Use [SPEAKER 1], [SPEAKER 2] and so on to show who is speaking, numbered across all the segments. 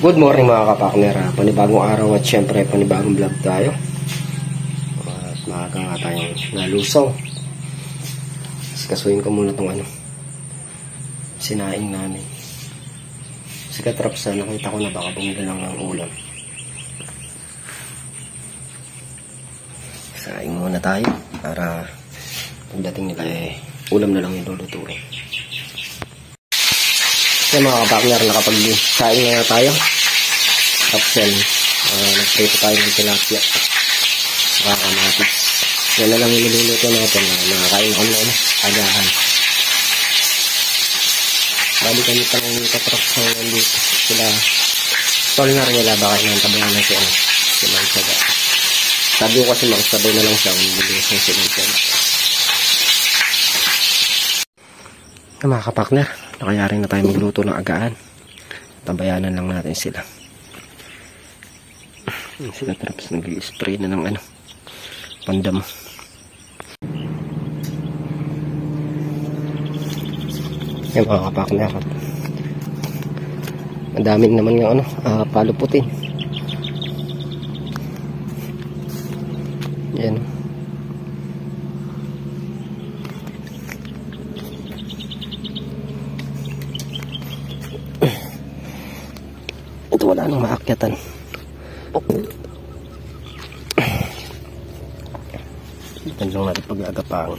[SPEAKER 1] Good morning mga kapakner. Panibagong araw at syempre panibagong vlog tayo. At maaga nga tayong nalusaw. Kasuhin ko muna itong sinaing namin. Si Katraps na nakita ko na baka bumili lang ng ulam. Saing muna tayo para pagdating nila ulam na lang yung lulutuin. Kaya mga kapakner, nakapag-saing na tayo. Tapos yan, nag-prito tayo ng tilapia. Kamatis. Yan na lang niluluto natin. Nakakain kami na agahan. Bali kami pa ng Katraps na nandito. Sila, tol na rin nila baka inantabayan na si Mansaga. Sabi ko kasi magsabay na lang siya kung bilis ng si Mansaga. Mga kapakner, nakayari na tayo magluto ng agahan. Tabayanan lang natin sila. Si Katraps nag-spray na ng pandam. Yan mga kapakner. Madaming naman yung paluputin. Yan. Ito wala nang maakyatan. Ito lang natin pag-agapang.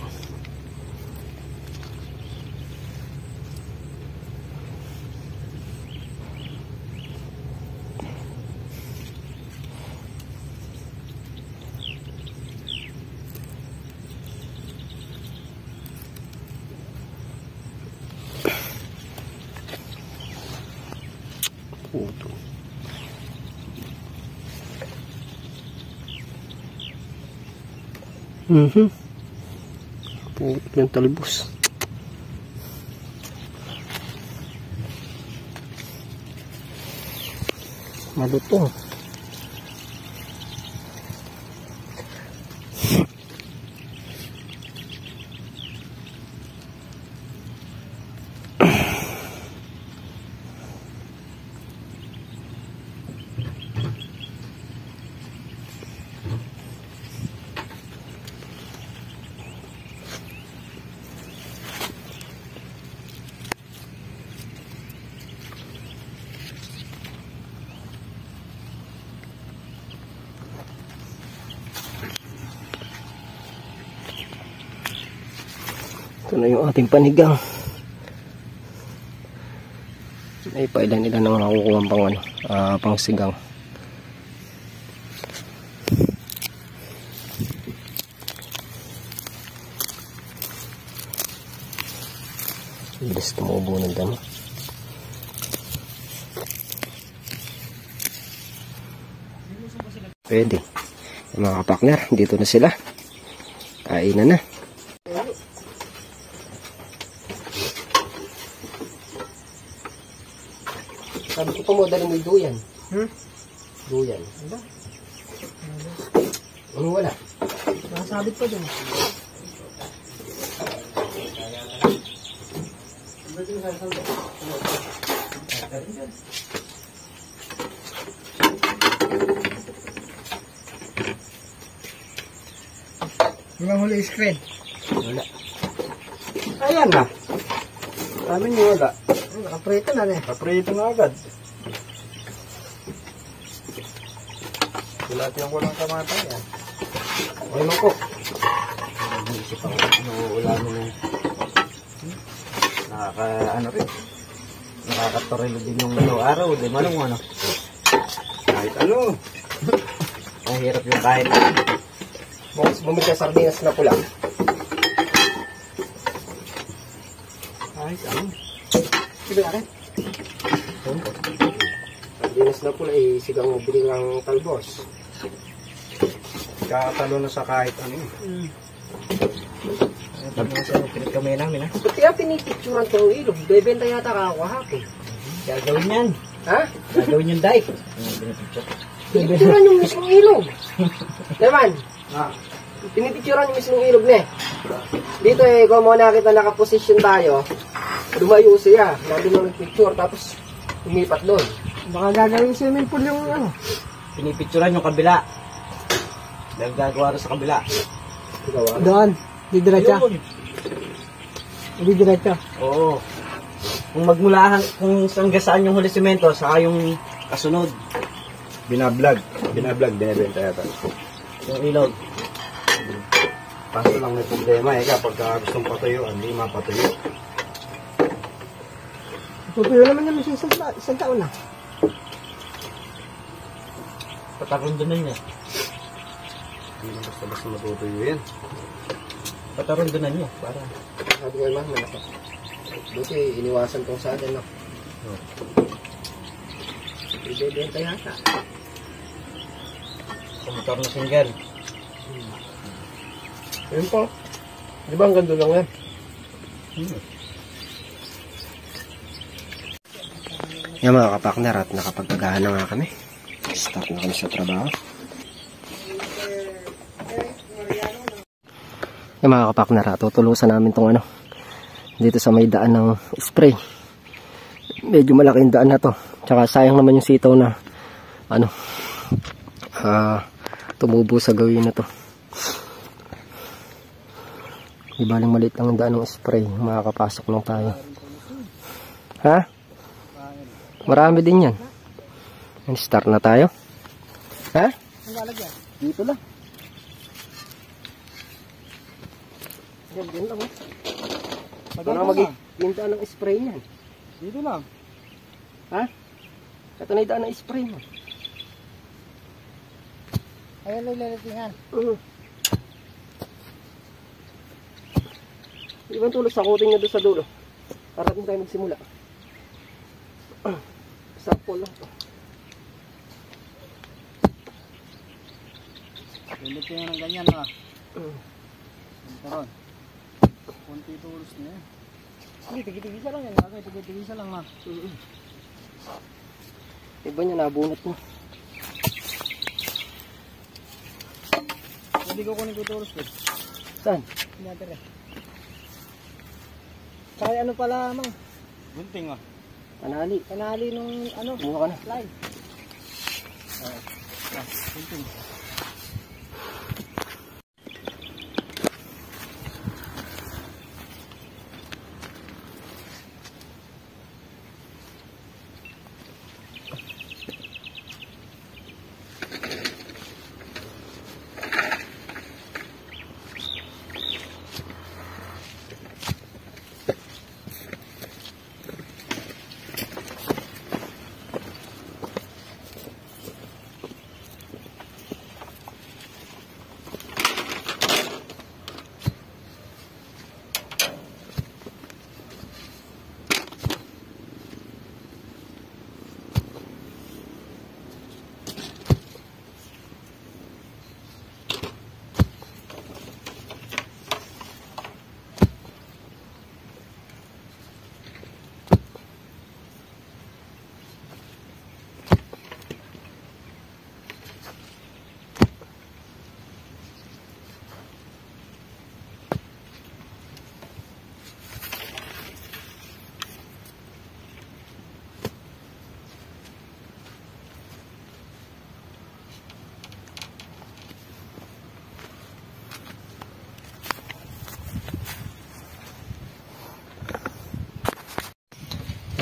[SPEAKER 1] Puto. Puto yung talbos. Malutong. Ito na yung ating panigang. Ay pailan nila nang nakukuha pang sigang. Bilis tumubo ng dami. Pwede. Mga kapakner, dito na sila. Kainan na. Sabi ko pa mo, dali mo yung duyan. Duyan. Ano? Ano wala? Nakasabit pa dyan.
[SPEAKER 2] Walang huli screen.
[SPEAKER 1] Wala. Ayan na. Sabi niyo wala.
[SPEAKER 2] Nakaprito na rin.
[SPEAKER 1] Kaprito na agad. Tilapia ko lang kamatay yan. Ay mo ko. Nag-iisip ako ulamin na. Rin. Nakakatorilo din yung araw. Di manong kahit ang hirap yung kahit bukas bumili ka sardinas na pula. Kahit
[SPEAKER 2] Sige akin.
[SPEAKER 1] Sardinas na pula sigang bili ng talbos. Kakatalo na sa kahit Pinit kami namin Kaya pinipicturan ko yung ilog. Bebenta yata kakahapon.
[SPEAKER 2] Gagawin yan.
[SPEAKER 1] Ha?
[SPEAKER 2] Gagawin yung dike.
[SPEAKER 1] Pinipicturan yung mismong ilog. Naman. Pinipicturan yung mismong ilog na Dito kung mo nakita nakaposisyon tayo, lumayo siya. Nandun lang nagpicture tapos lumipat doon.
[SPEAKER 2] Baka gagawin swimming pool yung ano.
[SPEAKER 1] Pinipicturan yung kabila. Dahil gagawa rin sa kabila.
[SPEAKER 2] Doon. Di diretsa.
[SPEAKER 1] Yun.
[SPEAKER 2] Di diretsa.
[SPEAKER 1] Oo. Kung magmulahan, kung hanggang saan yung huli simento, saka yung kasunod.
[SPEAKER 3] Binablog, binibenta yata.
[SPEAKER 1] Yung ilog.
[SPEAKER 3] Kaso lang may problema kapag gustong patuyuan, hindi mapatuyo.
[SPEAKER 2] Tutuyo naman naman siya isang taon na.
[SPEAKER 1] Patarundunan niya.
[SPEAKER 3] Hindi na basta-basta matutuyo yan.
[SPEAKER 1] Patarundunan niya. Para.
[SPEAKER 3] Sabi ko naman, malaki. Buti iniwasan tong sa atin, no?
[SPEAKER 2] Ibebenta yata.
[SPEAKER 1] Motor na single.
[SPEAKER 3] Ayun po. Di ba ang ganda lang yan?
[SPEAKER 1] Yan mga kapakner, at nakapagpagahan na nga kami. Start na kami sa trabaho. Yan mga kapakner, tutulusan namin tong ano, dito sa may daan ng spray. Medyo malaking daan na to. Tsaka sayang naman yung sitaw na ano, tumubo sa gawin na to. Ibaling maliit lang ang daan ng spray, makakapasok lang tayo. Ha? Marami din yan. Start na tayo. Ha? Dito lang. Yan lang. Parang mag-iinda ng spray niyan.
[SPEAKER 2] Dito lang.
[SPEAKER 1] Ha? Ito na yung daan ng spray mo.
[SPEAKER 2] Ayan lang lalatingan.
[SPEAKER 1] Ibang tulos, sakutin nyo doon sa dulo. Para kung tayo magsimula. Sakpo lang to.
[SPEAKER 2] Lalatingan ng ganyan ha. Karon. Kunti tulos na yan. Hindi, tigit-tigisa lang yan. Okay, tigit-tigisa lang ha.
[SPEAKER 1] Iba niya nabunot mo.
[SPEAKER 2] Hindi ko kunin ko tulos ko.
[SPEAKER 1] Saan?
[SPEAKER 2] Pinatira. Kaya ano pala mang?
[SPEAKER 3] Gunting ah.
[SPEAKER 1] Panali.
[SPEAKER 2] Kanali nung ano?
[SPEAKER 1] Kumuha ka na.
[SPEAKER 2] Line. Gunting.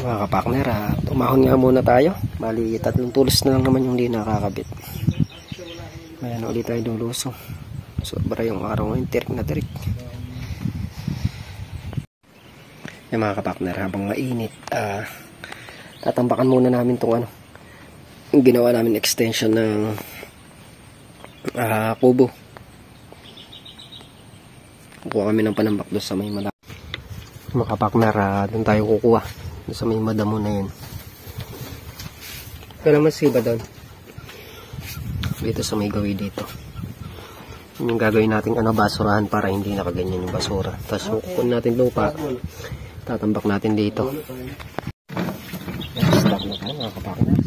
[SPEAKER 1] Mga kapakner, umahon nga muna tayo. Bali, 3 tulos na lang naman yung hindi nakakabit. Ayan, ulit tayo dulusong. Sobra yung araw ngayon, tirik na tirik. Yung mga kapakner, habang mainit, tatambakan muna namin itong ano, yung ginawa namin extension ng kubo. Kukuha kami ng panambak doon sa may malaki. Mga kapakner, doon tayo kukuha. Doon sa may madamo na yun. Kailan mas iba doon? Dito sa may gawi dito. Yun yung gagawin natin basurahan para hindi nakaganyan yung basura. Tapos kung natin lupa, tatambak natin dito. Start na tayo mga kapakner.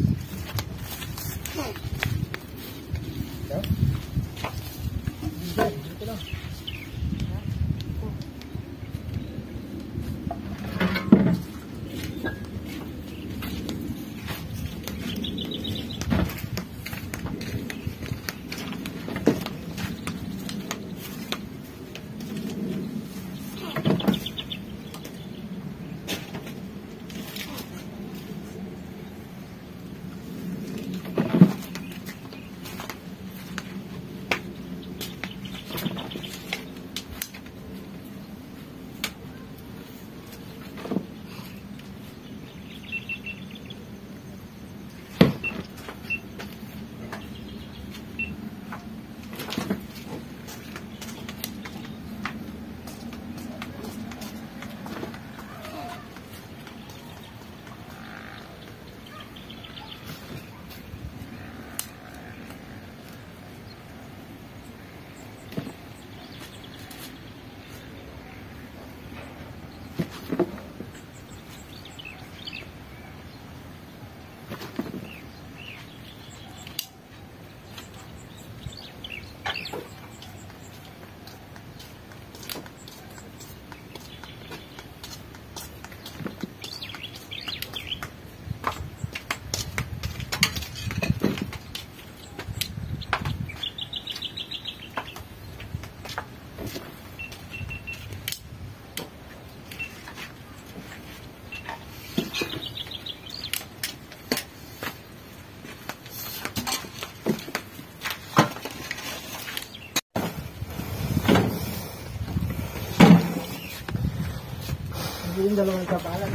[SPEAKER 2] yung dalawang kapalan.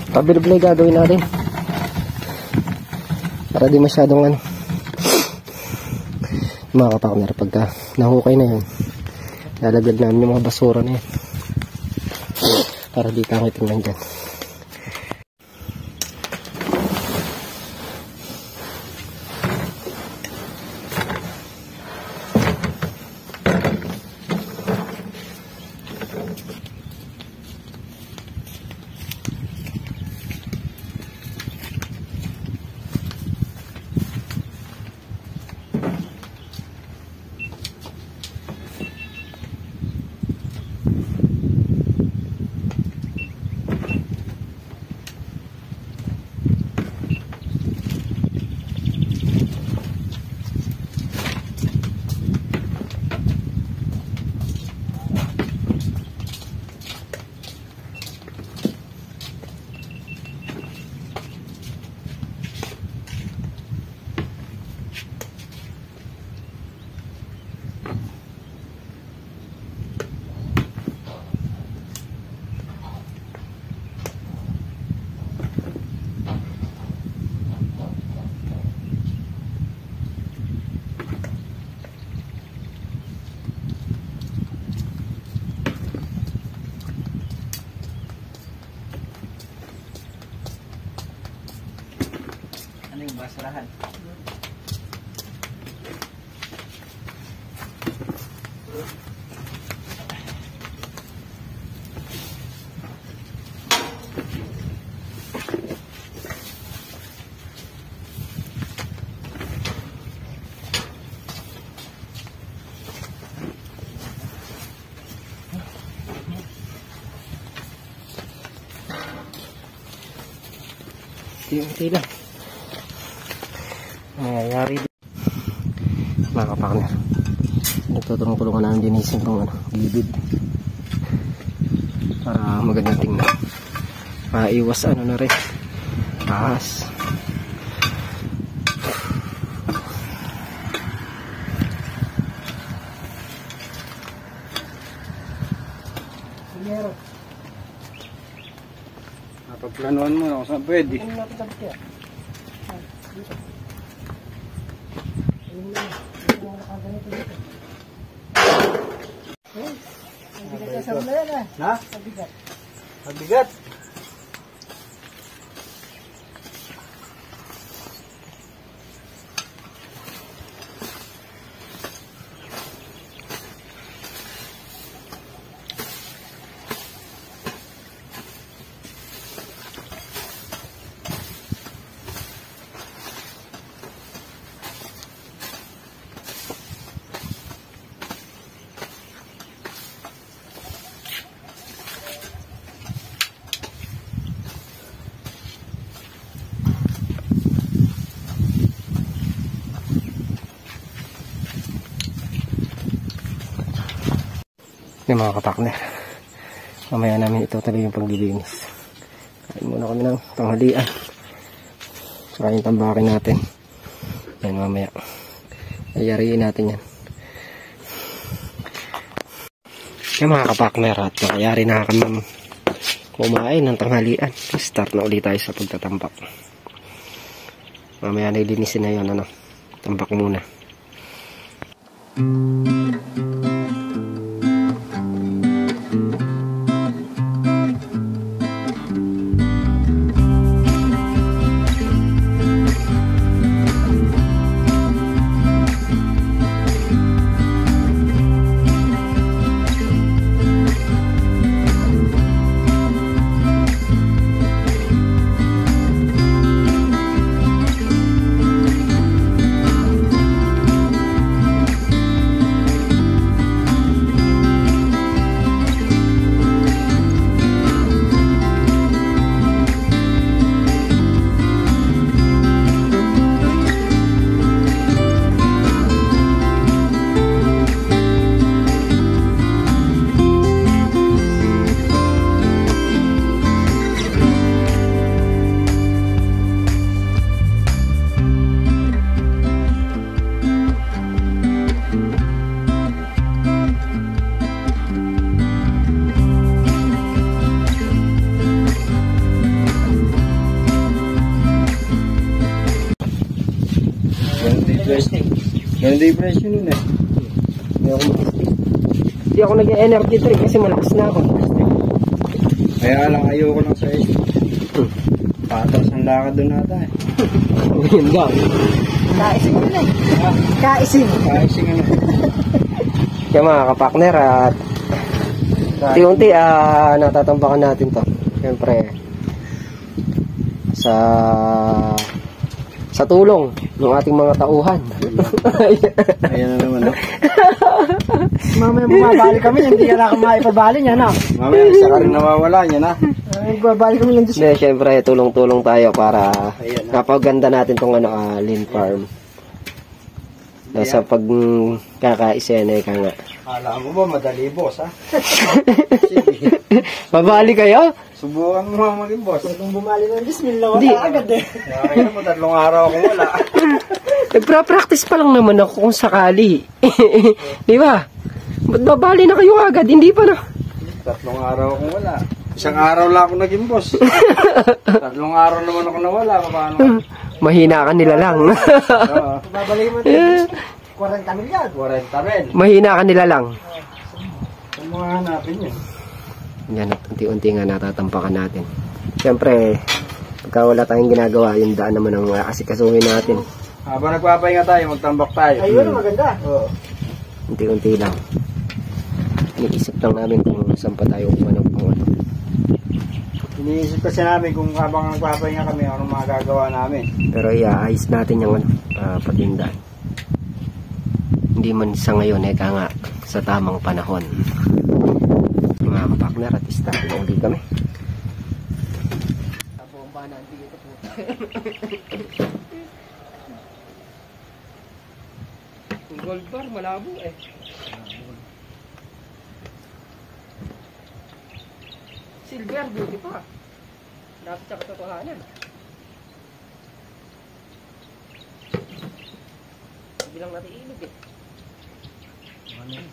[SPEAKER 1] Pabilog-bilog gagawin natin. Para di masyadong ano. Mga kapakner, pagka nahukay na yan, lalagad namin yung mga basura na yan. Para di tangitin lang dyan.
[SPEAKER 2] Ano yung basurahan?
[SPEAKER 1] Unti lang. Nangyayari din. Mga kapakner, nagtutulong-tulungan namin dinisin itong gilid para magandang tingnan. Maiwas na rin ahas.
[SPEAKER 2] Meron.
[SPEAKER 3] Pagplanuhan mo kung saan pwede.
[SPEAKER 2] Ano natin tapos kaya? Dito. Ayun na. Dito na nakaganito dito. Ang bigat na sarap na yan ah.
[SPEAKER 3] Ha?
[SPEAKER 2] Ang bigat.
[SPEAKER 3] Mabigat.
[SPEAKER 1] Yung mga kapakner, mamaya namin ito tuloy yung paglilinis. Kain muna kami ng tanghalian, saka yung tambakin natin yan mamaya ayariin natin yan. Yung mga kapakner, at nakayari na kami kumain ng tanghalian. Start na ulit tayo sa pagtatambak. Mamaya nilinisin na yun, tambak muna.
[SPEAKER 3] testing.
[SPEAKER 2] Ganun din yung presyo nun eh.
[SPEAKER 1] Hindi ako nag-energy drink kasi malakas na ako.
[SPEAKER 2] Kaya lang ayoko lang sa SD. Patas ang lakad doon nata eh.
[SPEAKER 1] Yun daw.
[SPEAKER 4] Kaising yun eh. Kaising.
[SPEAKER 2] Kaising ano.
[SPEAKER 1] Kaya mga kapakner at unti-unti natatambakan natin to. Siyempre sa tulong ng ating mga tauhan.
[SPEAKER 2] Ayan na naman no.
[SPEAKER 4] Mamaya bumabali kami, hindi ka na maipabali niya na.
[SPEAKER 2] Mamaya isa ka rin nawawala niya na.
[SPEAKER 4] Bumabali kami ng Diyos.
[SPEAKER 1] Hindi, siyempre tulong-tulong tayo para napaganda natin tong Lin Farm. Sa pag kakaisene ka nga.
[SPEAKER 2] Alam mo ba madali boss ha?
[SPEAKER 1] Mabali kayo?
[SPEAKER 2] Subukan mo nga maging boss.
[SPEAKER 4] Kung bumali ng Diyos, wala
[SPEAKER 1] Hindi.
[SPEAKER 4] agad eh.
[SPEAKER 2] Kaya mo 3 araw akong wala.
[SPEAKER 1] Nagpra-practice pa lang naman ako kung sakali. Di ba? Ba't babali na kayo agad? Hindi pa na.
[SPEAKER 2] 3 araw akong wala. Isang araw lang ako naging boss. 3 araw naman ako nawala. Paano?
[SPEAKER 1] Mahina ka nila lang.
[SPEAKER 2] Oo.
[SPEAKER 4] Babali mo ng Diyos. 40 milyon.
[SPEAKER 2] 40 rin.
[SPEAKER 1] Mahina ka nila lang.
[SPEAKER 2] Kung mga hanapin yun.
[SPEAKER 1] Yan at unti-unti nga natatampakan natin. Siyempre, pagka wala tayong ginagawa, yung daan naman ang asikasuhin natin.
[SPEAKER 2] Habang nagpapahinga tayo, magtambak tayo.
[SPEAKER 4] Ayun, maganda.
[SPEAKER 2] Oo.
[SPEAKER 1] Unti-unti lang. Iniisip lang namin kung saan pa tayo kumanong pang ano.
[SPEAKER 2] Iniisip kasi namin kung habang nagpapahinga kami, anong magagawa namin.
[SPEAKER 1] Pero iaayos natin yung patindaan. Hindi man sa ngayon, eka nga, sa tamang panahon. Mga kapakner at istart na uli kami. Gold bar, malabo eh. Silver, beauty pa. Dapat sa katotohanan. Hindi lang natin ilog eh.
[SPEAKER 2] Ayun.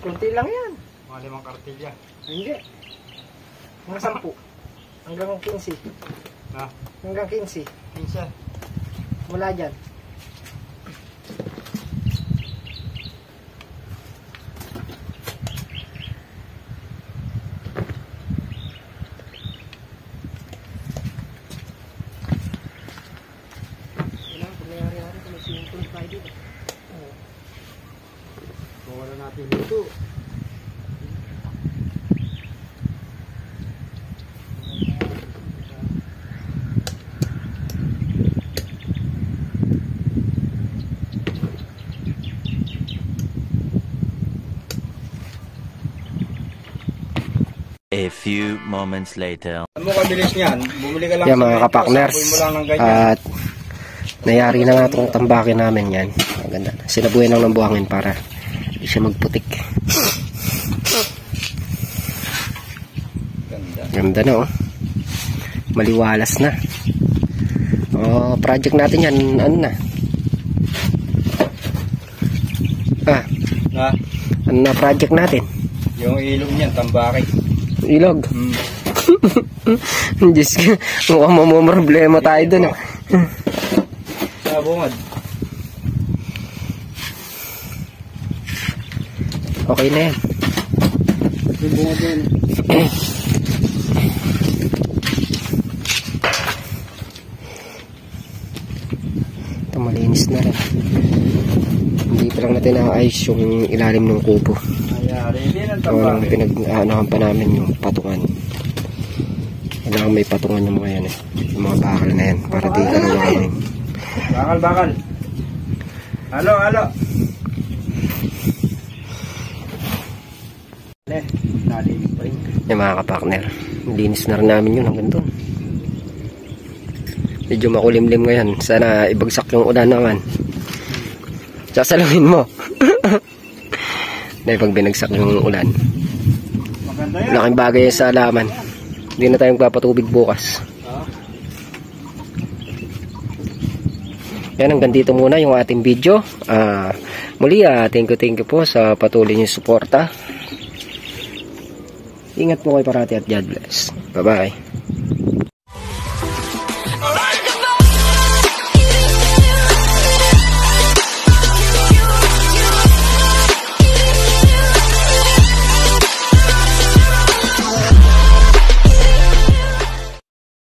[SPEAKER 4] Kunti lang yan.
[SPEAKER 2] Mga 5 kartilya.
[SPEAKER 4] Hindi. Mga 10. Hanggang 15.
[SPEAKER 2] Ha?
[SPEAKER 4] Hanggang 15.
[SPEAKER 2] Minsan.
[SPEAKER 4] Wala dyan.
[SPEAKER 2] Kung wala natin dito.
[SPEAKER 5] A few moments later.
[SPEAKER 2] Ano mo kabilis niyan? Bumili ka lang
[SPEAKER 1] Yan mga kapakners.
[SPEAKER 2] saboy mo lang ng ganyan.
[SPEAKER 1] At nayari na nga itong tambakin namin yan. Maganda. Sinabuhin lang ng buhangin para hindi siya magputik. Ganda na oh. Maliwalas na. Oh, project natin yan. Ano na?
[SPEAKER 2] Na,
[SPEAKER 1] Ano na project natin?
[SPEAKER 2] yung ilog niyan, tambaki.
[SPEAKER 1] Ilog. Diyos ka. Mukhang mamumroblema tayo dun.
[SPEAKER 2] Sa bungad.
[SPEAKER 1] Okay na yan.
[SPEAKER 2] Yung bungad yan.
[SPEAKER 1] Ito malinis na rin. Hindi pa lang natin naayos yung ilalim ng kubo.
[SPEAKER 2] Ayari, hindi ng
[SPEAKER 1] Walang
[SPEAKER 2] tambaki.
[SPEAKER 1] pinag-aanahan pa namin yung patungan. Kailangan may patungan yung mga yan eh. Yung mga bakal na yan. Para di ka nawawanin.
[SPEAKER 2] Bakal, bakal. Halo, halo. Nalilig pa rin.
[SPEAKER 1] Yung mga kapakner. Linis na rin namin yun hanggang doon. Medyo makulimlim ngayon. Sana ibagsak yung ulan naman. Sasalawin mo. Dahil pag binagsak yung ulan.
[SPEAKER 2] Maganda yan.
[SPEAKER 1] Laking bagay sa halaman. Hindi na tayo magpapatubig bukas. Yan, hanggang dito muna yung ating video. Muli, thank you po sa patuloy niyong suporta. Ingat po kayo parati at God bless. Bye-bye.